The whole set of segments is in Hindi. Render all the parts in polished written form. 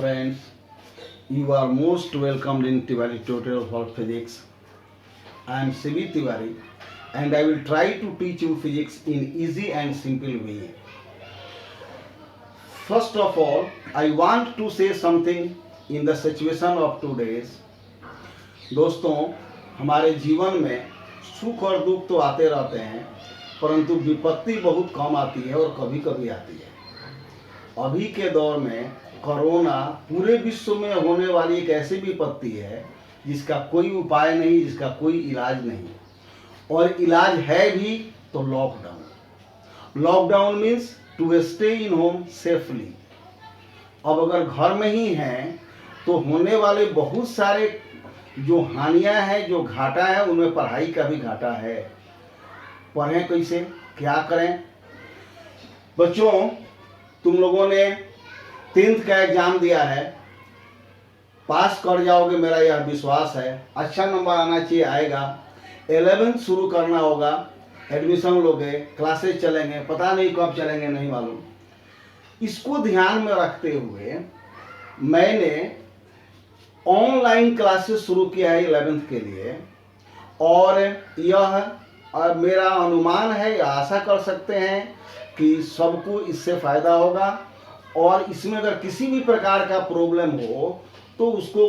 friends, you are most welcomed in Tiwari Tutorial for Physics. I am Sivi Tiwari and I will try to teach you physics in easy and simple way. First of all, I want to say something in the situation of today's. दोस्तों, हमारे जीवन में सुख और दुख तो आते रहते हैं, परंतु विपत्ति बहुत कम आती है और कभी कभी आती है। अभी के दौर में कोरोना पूरे विश्व में होने वाली एक ऐसी विपत्ति है जिसका कोई उपाय नहीं, जिसका कोई इलाज नहीं, और इलाज है भी तो lockdown. Lockdown means to stay in home safely. अब अगर घर में ही हैं तो होने वाले बहुत सारे जो हानियां हैं, जो घाटा है, उनमें पढ़ाई का भी घाटा है। पढ़ें कैसे, क्या करें? बच्चों, तुम लोगों ने 10th का एग्जाम दिया है, पास कर जाओगे, मेरा यह विश्वास है। अच्छा नंबर आना चाहिए, आएगा। 11th शुरू करना होगा, एडमिशन लोगे, क्लासेस चलेंगे, पता नहीं कब चलेंगे, नहीं मालूम। इसको ध्यान में रखते हुए मैंने ऑनलाइन क्लासेस शुरू किया है 11th के लिए, और यह मेरा अनुमान है या आशा कर सकते हैं कि सबको इससे फ़ायदा होगा। और इसमें अगर किसी भी प्रकार का प्रॉब्लम हो तो उसको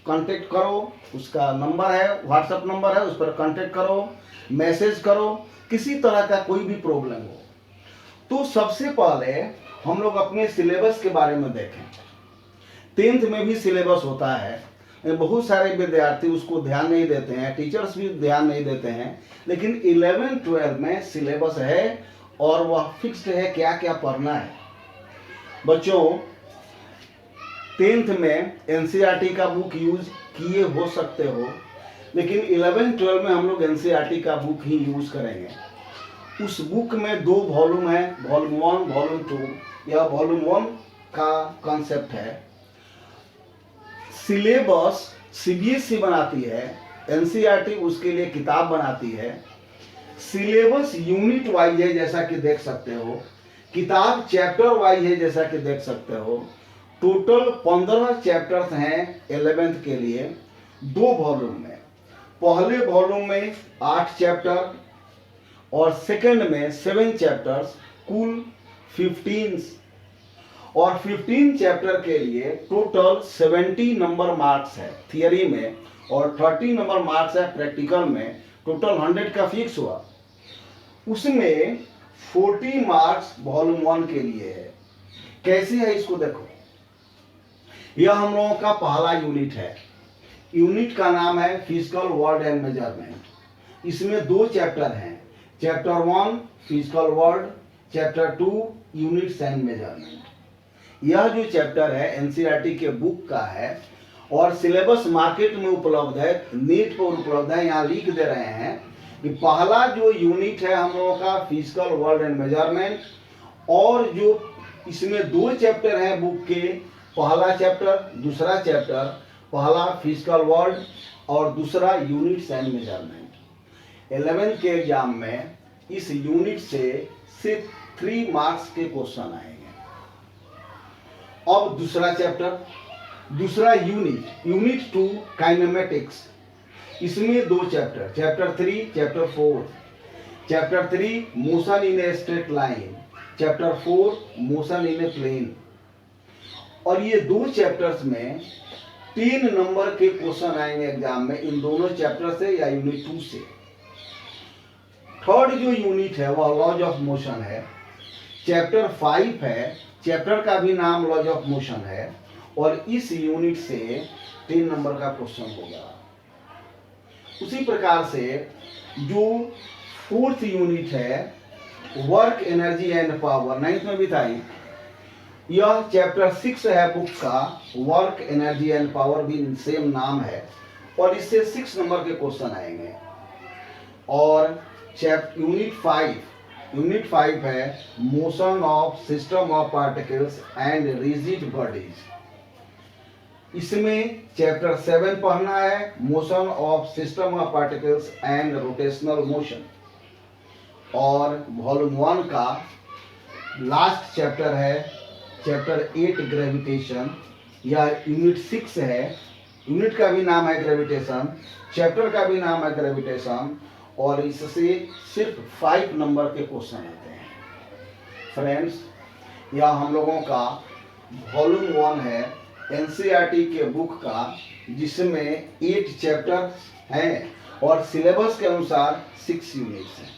कांटेक्ट करो, उसका नंबर है, व्हाट्सएप नंबर है, उस पर कांटेक्ट करो, मैसेज करो, किसी तरह का कोई भी प्रॉब्लम हो। तो सबसे पहले हम लोग अपने सिलेबस के बारे में देखें। 10th में भी सिलेबस होता है, बहुत सारे विद्यार्थी उसको ध्यान नहीं देते हैं, टीचर्स भी ध्यान नहीं देते हैं, लेकिन 11-12 में सिलेबस है और वह फिक्स्ड है क्या क्या पढ़ना है। बच्चों, 10th में NCERT का बुक यूज किए हो सकते हो, लेकिन 11-12 में हम लोग NCERT का बुक ही यूज करेंगे। उस बुक में 2 वॉल्यूम है, वॉल्यूम 1, वॉल्यूम 2। यह वॉल्यूम 1 का कॉन्सेप्ट है। सिलेबस CBSE बनाती है, NCERT उसके लिए किताब बनाती है। सिलेबस यूनिट वाइज है, जैसा कि देख सकते हो। किताब चैप्टर वाइज है, जैसा कि देख सकते हो। टोटल 15 चैप्टर्स हैं 11th के लिए, 2 वॉल्यूम में। पहले वॉल्यूम में 8 चैप्टर और सेकंड में 7 चैप्टर्स, कुल 15। और 15 चैप्टर के लिए टोटल 70 नंबर मार्क्स है थियरी में, और 30 नंबर मार्क्स है प्रैक्टिकल में। टोटल 100 का फिक्स हुआ। उसमें 40 मार्क्स वॉल्यूम 1 के लिए है। कैसे है इसको देखो। यह हम लोगों का पहला यूनिट है। यूनिट का नाम है फिजिकल वर्ल्ड एंड मेजरमेंट। इसमें 2 चैप्टर हैं, chapter 1 physical world, chapter 2 units and measurement. यह जो चैप्टर है NCERT के बुक का है और सिलेबस मार्केट में उपलब्ध है, नेट पर उपलब्ध है। यहाँ लिख दे रहे हैं कि पहला जो यूनिट है हम लोगों का फिजिकल वर्ल्ड एंड मेजरमेंट, और जो इसमें 2 चैप्टर हैं बुक के, पहला चैप्टर, दूसरा चैप्टर, पहला फिजिकल वर्ल्ड और दूसरा यूनिट्स एंड मेजरमेंट। 11th के एग्जाम में इस यूनिट से सिर्फ 3 मार्क्स के क्वेश्चन आएंगे। अब दूसरा चैप्टर, दूसरा यूनिट, यूनिट 2 काइनेमेटिक्स। इसमें 2 chapter, chapter 3, chapter 4। Chapter 3 motion in a straight line, chapter 4 motion in a plane. और ये 2 चैप्टर्स में 3 नंबर के क्वेश्चन आएंगे एग्जाम में, इन दोनों चैप्टर से या यूनिट 2 से। थर्ड जो यूनिट है वह लॉज ऑफ मोशन है, चैप्टर 5 है। चैप्टर का भी नाम लॉज ऑफ मोशन है, और इस यूनिट से 3 नंबर का क्वेश्चन होगा। उसी प्रकार से जो 4th यूनिट है work, energy and power, 9th में भी था। यह चैप्टर 6 है बुक का, वर्क, एनर्जी एंड पावर भी सेम नाम है, और इससे 6 नंबर के क्वेश्चन आएंगे। और यूनिट 5 है motion of system of particles and rigid bodies. इसमें चैप्टर 7 पढ़ना है, motion of system of particles and rotational motion. और वॉल्यूम 1 का लास्ट चैप्टर है चैप्टर 8 ग्रेविटेशन, या यूनिट 6 है। यूनिट का भी नाम है ग्रेविटेशन, चैप्टर का भी नाम है ग्रेविटेशन, और इससे सिर्फ 5 नंबर के क्वेश्चन आते हैं। फ्रेंड्स, यह हम लोगों का वॉल्यूम 1 है एनसीईआरटी के बुक का, जिसमें 8 चैप्टर हैं और सिलेबस के अनुसार 6 यूनिट्स हैं।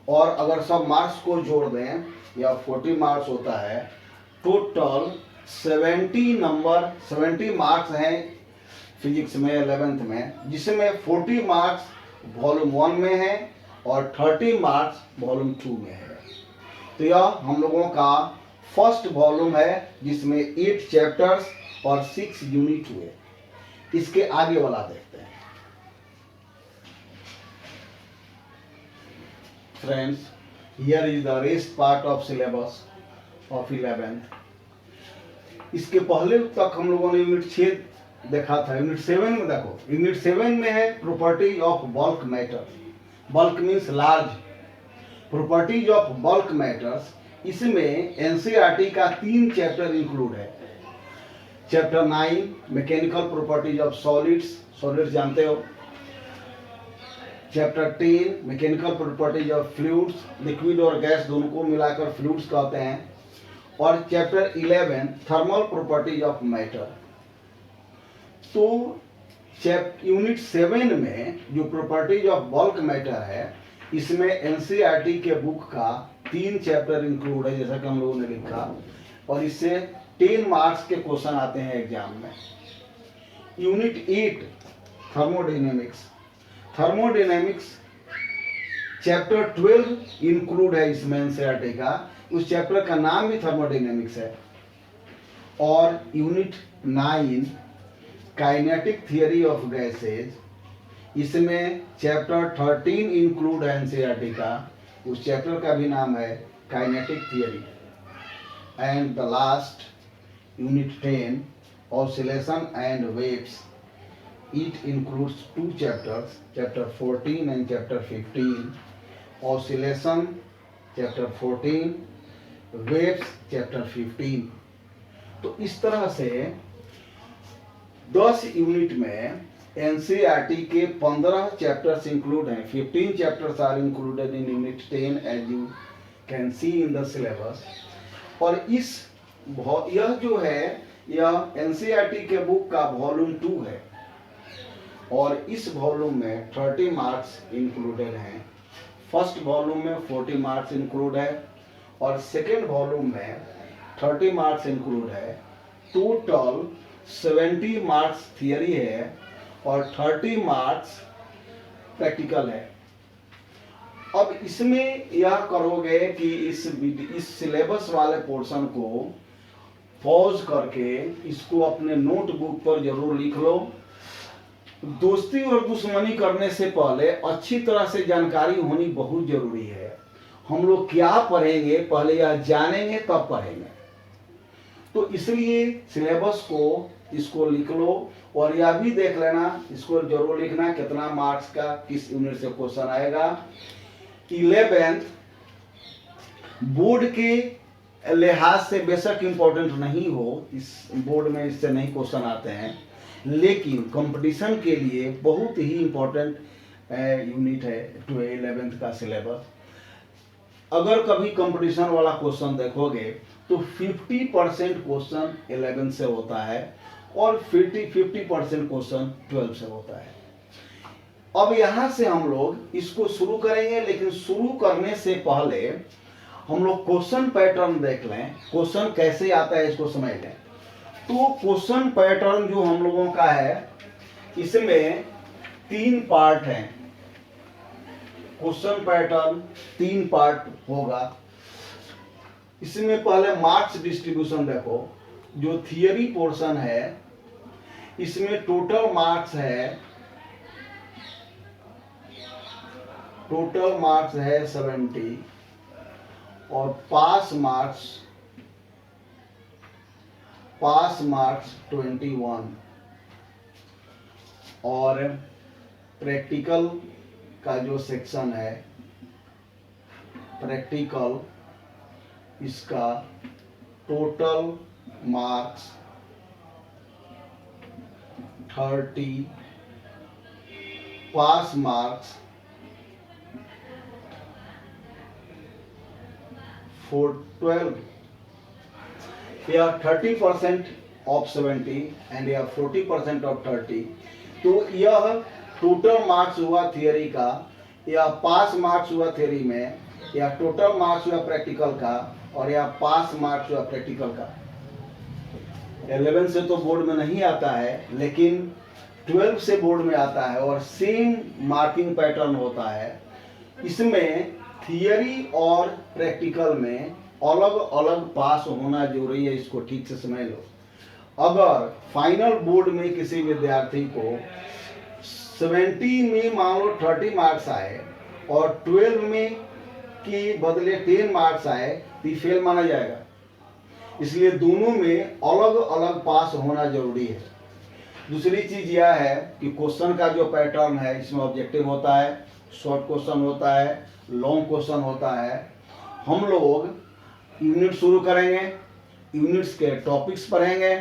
और अगर सब मार्क्स को जोड़ दें, या 40 मार्क्स होता है, टोटल 70 मार्क्स हैं फिजिक्स में 11th में, जिसमें 40 मार्क्स वॉल्यूम 1 में है और 30 मार्क्स वॉल्यूम 2 में है। तो यह हम लोगों का फर्स्ट वॉल्यूम है जिसमें 8 चैप्टर्स और 6 यूनिट हुए। इसके आगे वाला देखते हैं। Friends, here is the rest part of syllabus of 11th। इसके पहले तक हम लोगों ने यूनिट 6 देखा था। यूनिट 7 में देखो, यूनिट 7 में है property of bulk matter. Bulk means large. Properties of bulk matters, इसमें एनसीईआरटी का 3 चैप्टर इंक्लूड है। Chapter 9 mechanical properties of solids, solids जानते हो। Chapter 10 mechanical properties of fluids, liquid और गैस दोनों को मिलाकर फ्लूइड्स कहते हैं। और chapter 11 thermal properties of matter. तो यूनिट 7 में जो प्रॉपर्टीज ऑफ बल्क मैटर है, इसमें एनसीईआरटी के बुक का 3 चैप्टर इंक्लूड है, जैसा कि हम लोगों ने लिखा, और इससे 10 मार्क्स के क्वेश्चन आते हैं एग्जाम में। Unit 8 thermodynamics. Thermodynamics chapter 12 include है इसमें एनसीईआरटी का। उस चैप्टर का नाम भी थर्मोडायनेमिक्स है। और unit 9 kinetic theory of gases, इसमें चैप्टर 13 इंक्लूड है एनसीईआरटी का। उस चैप्टर का भी नाम है kinetic theory. And the last unit 10 oscillation and waves, it includes 2 chapters, chapter 14 and chapter 15। Oscillation chapter 14, waves chapter 15। तो इस तरह से 10 यूनिट में एनसीईआरटी के 15 चैप्टर्स इंक्लूड हैं। 15 chapters are included in unit 10 as you can see in the syllabus. और यह जो है, यह एनसीईआरटी के बुक का वॉल्यूम 2 है, और इस वॉल्यूम में 30 मार्क्स इंक्लूडेड हैं। फर्स्ट वॉल्यूम में 40 मार्क्स इंक्लूड है, और सेकेंड वॉल्यूम में 30 मार्क्स इंक्लूड है। टोटल 70 मार्क्स थियरी है और 30 मार्क्स प्रैक्टिकल है। अब इसमें यह करोगे कि इस सिलेबस वाले पोर्शन को पॉज करके इसको अपने नोटबुक पर जरूर लिख लो। दोस्ती और दुश्मनी करने से पहले अच्छी तरह से जानकारी होनी बहुत जरूरी है। हम लोग क्या पढ़ेंगे, पहले यह जानेंगे तब पढ़ेंगे। तो इसलिए सिलेबस को इसको लिख लो, और यह भी देख लेना, इसको जरूर लिखना कितना मार्क्स का किस यूनिट से क्वेश्चन आएगा। 11th बोर्ड के लिहाज से बेशक इम्पोर्टेंट नहीं हो, इस बोर्ड में इससे नहीं क्वेश्चन आते हैं, लेकिन कंपटीशन के लिए बहुत ही इम्पोर्टेंट यूनिट है 11th का सिलेबस। अगर कभी कंपटीशन वाला क्वेश्चन देखोगे तो 50% क्वेश्चन 11 से होता है और 50% क्वेश्चन 12 से होता है। अब यहाँ से हम लोग इसको शुरू करेंगे, लेकिन शुरू करने से पहले हम लोग क्वेश्चन पैटर्न देख लें, क्वेश्चन कैसे आता है इसको समझ लें। तो क्वेश्चन पैटर्न जो हम लोगों का है, इसमें 3 पार्ट हैं। क्वेश्चन पैटर्न 3 पार्ट होगा। इसमें पहले मार्क्स डिस्ट्रीब्यूशन देखो। जो थियरी पोर्शन है, इसमें टोटल मार्क्स है 70 और पास मार्क्स 21। और प्रैक्टिकल का जो सेक्शन है, प्रैक्टिकल, इसका total marks 30 pass marks for 12 या 30% ऑफ 70 एंड या 40% ऑफ 30, तो यह टोटल मार्क्स हुआ थियरी का, या पास मार्क्स हुआ थियरी में, या टोटल मार्क्स हुआ प्रैक्टिकल का, और या पास मार्क्स हुआ प्रैक्टिकल का। 11 से तो बोर्ड में नहीं आता है, लेकिन 12 से बोर्ड में आता है और सेम मार्किंग पैटर्न होता है। इसमें थियरी और प्रैक्टिकल में अलग अलग पास होना जरूरी है, इसको ठीक से समझ लो। अगर फाइनल बोर्ड में किसी विद्यार्थी को 70 में मान लो 30 मार्क्स आए और 12 में के बदले 10 मार्क्स आए तो फेल माना जाएगा। इसलिए दोनों में अलग अलग पास होना जरूरी है। दूसरी चीज यह है कि क्वेश्चन का जो पैटर्न है, इसमें ऑब्जेक्टिव होता है, शॉर्ट क्वेश्चन होता है, लॉन्ग क्वेश्चन होता है। हम लोग यूनिट शुरू करेंगे, यूनिट्स के टॉपिक्स पढ़ेंगे,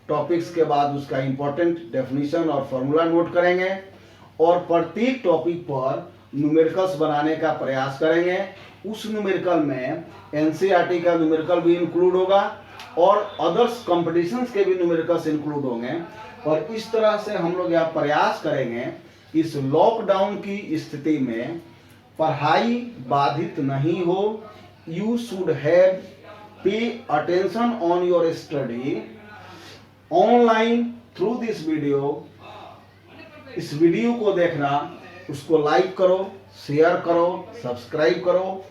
टॉपिक्स के बाद उसका इंपॉर्टेंट डेफिनेशन और फॉर्मूला नोट करेंगे, और प्रत्येक टॉपिक पर न्यूमेरिकल्स बनाने का प्रयास करेंगे। उस न्यूमेरिकल में एनसीईआरटी का न्यूमेरिकल भी इंक्लूड होगा और अदर्स कॉम्पिटिशन्स के भी न्यूमेरिकल्स इंक्लूड होंगे। और इस तरह से हम लोग यह प्रयास करेंगे इस लॉकडाउन की स्थिति में पढ़ाई बाधित नहीं हो। You should have pay attention on your study online through this video. इस वीडियो को देखना, उसको लाइक करो, शेयर करो, सब्सक्राइब करो,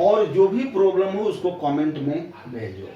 और जो भी प्रॉब्लम हो उसको कमेंट में भेजो।